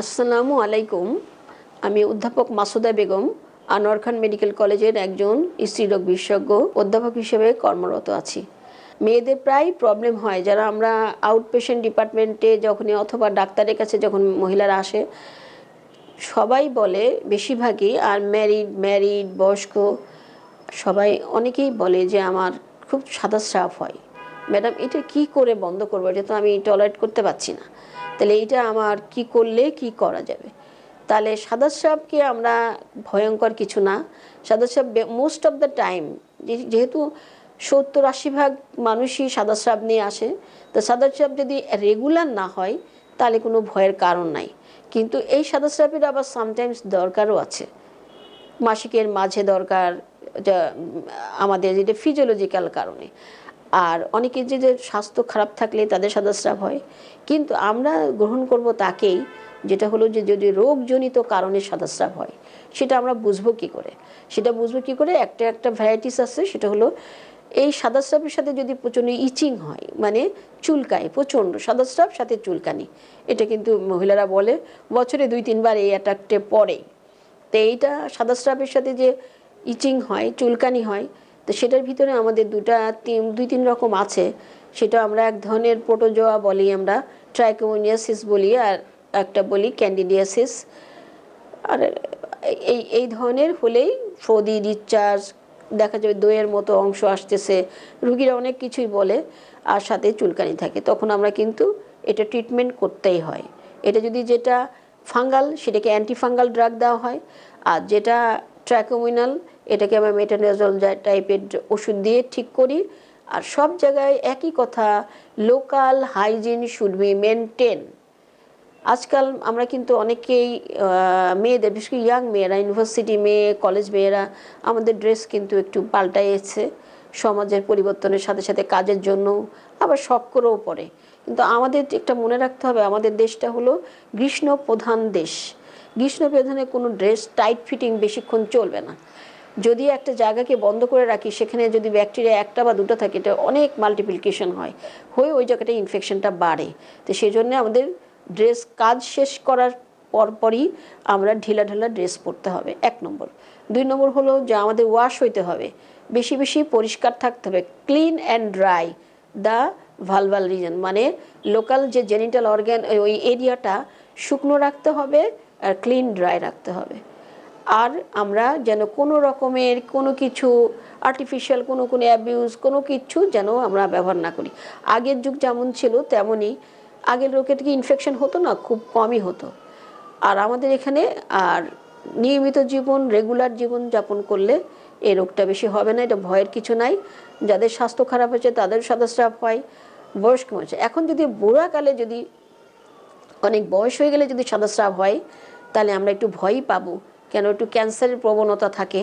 আসসালামু আলাইকুম। আমি অধ্যাপক মাসুদা বেগম আনোয়ার খান মেডিকেল কলেজের একজন স্ত্রীরোগ বিশেষজ্ঞ অধ্যাপক হিসেবে কর্মরত আছি। মেয়েদের প্রায় প্রবলেম হয়, যারা আমরা আউট পেশেন্ট ডিপার্টমেন্টে যখনই অথবা ডাক্তারের কাছে যখন মহিলারা আসে, সবাই বলে বেশিরভাগই, আর ম্যারিড বয়স্ক সবাই অনেকেই বলে যে আমার খুব সাদা স্রাব হয়। ম্যাডাম, এটা কি করে বন্ধ করবো? এটা তো আমি টলারেট করতে পারছি না। তাহলে এইটা আমার কি করলে কি করা যাবে? তাহলে সাদা স্রাবকে আমরা ভয়ঙ্কর কিছু না। সাদা shrub most of the time, যেহেতু 70-80% মানুষই সাদা স্রাব নিয়ে আসে, তো সাদা স্রাব যদি রেগুলার না হয় তাহলে কোনো ভয়ের কারণ নাই। কিন্তু এই সাদা স্রাবের আবার সামটাইমস দরকারও আছে, মাসিকের মাঝে দরকার, যা আমাদের যেটা ফিজিওলজিক্যাল কারণে। আর অনেকের যে স্বাস্থ্য খারাপ থাকলে তাদের সাদা স্রাব হয়, কিন্তু আমরা গ্রহণ করব তাকেই যেটা হলো যে যদি রোগজনিত কারণে সাদা স্রাব হয়, সেটা আমরা বুঝবো কী করে? একটা ভ্যারাইটিস আছে, সেটা হলো এই সাদা স্রাবের সাথে যদি প্রচণ্ড ইচিং হয়, মানে চুলকায়, প্রচণ্ড সাদা স্রাব সাথে চুলকানি, এটা কিন্তু মহিলারা বলে বছরে 2-3 বার এই অ্যাটাকটে পড়ে। তো এইটা সাদা স্রাবের সাথে যে ইচিং হয়, চুলকানি হয়, তো সেটার ভিতরে আমাদের দুই তিন রকম আছে। সেটা আমরা এক ধরনের প্রোটোজোয়া বলি, আমরা ট্রাইকোমোনিয়াসিস বলি, আর একটা বলি ক্যান্ডিডিয়াসিস। আর এই ধরনের হলেই ফদি ডিসচার্জ দেখা যাবে, দইয়ের মতো অংশ আসতেছে, রুগীরা অনেক কিছুই বলে, আর সাথে চুলকানি থাকে, তখন আমরা কিন্তু এটা ট্রিটমেন্ট করতেই হয়। এটা যদি যেটা ফাঙ্গাল, সেটাকে অ্যান্টিফাঙ্গাল ড্রাগ দেওয়া হয়, আর যেটা ট্রাইকোমিনাল, এটাকে আমরা মেটানোজল টাইপের ওষুধ দিয়ে ঠিক করি। আর সব জায়গায় একই কথা, local hygiene should be maintain. আজকাল আমরা কিন্তু অনেকেই মেয়েদের, বিশেষ করে ইয়াং মেয়েরা, ইউনিভার্সিটি মেয়ে, কলেজ মেয়েরা, আমাদের ড্রেস কিন্তু একটু পাল্টাইছে সমাজের পরিবর্তনের সাথে সাথে, কাজের জন্য, আবার শখ করেও পড়ে। কিন্তু আমাদের একটা মনে রাখতে হবে, আমাদের দেশটা হলো গ্রীষ্ম প্রধান দেশ। গ্রীষ্ম প্রধানে কোনো ড্রেস টাইট ফিটিং বেশিক্ষণ চলবে না। যদি একটা জায়গাকে বন্ধ করে রাখি, সেখানে যদি ব্যাকটেরিয়া একটা বা দুটো থাকে, এটা অনেক মাল্টিপ্লিকেশন হয়, হয়ে ওই জায়গাটা ইনফেকশনটা বাড়ে। তো সেই জন্য আমাদের ড্রেস কাজ শেষ করার পরপরই আমরা ঢিলা ঢালা ড্রেস পরতে হবে, 1 নম্বর। 2 নম্বর হলো যে আমাদের ওয়াশ হইতে হবে, বেশি বেশি পরিষ্কার থাকতে হবে, clean and dry the vulval reason, মানে লোকাল যে জেনিটাল অর্গ্যান, ওই এরিয়াটা শুকনো রাখতে হবে আর ক্লিন ড্রাই রাখতে হবে। আর আমরা যেন কোনো রকমের কোনো কিছু আর্টিফিশিয়াল কোনো অ্যাবিউজ কোনো কিছু যেন আমরা ব্যবহার না করি। আগের যুগ যেমন ছিল তেমনই, আগের লোকের কি ইনফেকশন হতো না, খুব কমই হতো। আর আমাদের এখানে আর নিয়মিত জীবন, রেগুলার জীবন যাপন করলে এই রোগটা বেশি হবে না, এটা ভয়ের কিছু নাই। যাদের স্বাস্থ্য খারাপ হয়েছে তাদের সাদা স্রাব হয়, বয়স্ক হয়েছে। এখন যদি বুড়াকালে, যদি অনেক বয়স হয়ে গেলে যদি সাদা স্রাব হয়, তাহলে আমরা একটু ভয়ই পাবো, কেন একটু ক্যান্সারের প্রবণতা থাকে।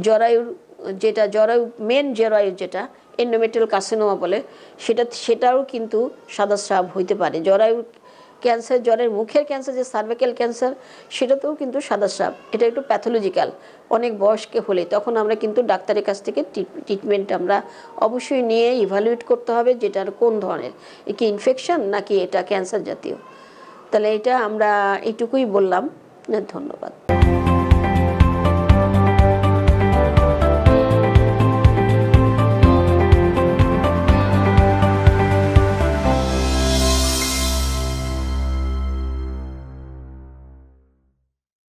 জরায়ুর মেন জরায়ু যেটা এন্ডোমেট্রিয়াল কার্সিনোমা বলে, সেটাও কিন্তু সাদা স্রাব হইতে পারে। জরায়ুর ক্যান্সার, জ্বরের মুখের ক্যান্সার, যে সার্ভাইকাল ক্যান্সার, সেটাতেও কিন্তু সাদা স্রাব। এটা একটু প্যাথোলজিক্যাল। অনেক বয়স্কে হলে তখন আমরা কিন্তু ডাক্তারের কাছ থেকে ট্রিটমেন্ট আমরা অবশ্যই নিয়ে ইভ্যালুয়েট করতে হবে, যেটার কোন ধরনের, কি ইনফেকশন নাকি এটা ক্যান্সার জাতীয়। তাহলে এটা আমরা এইটুকুই বললাম। ধন্যবাদ।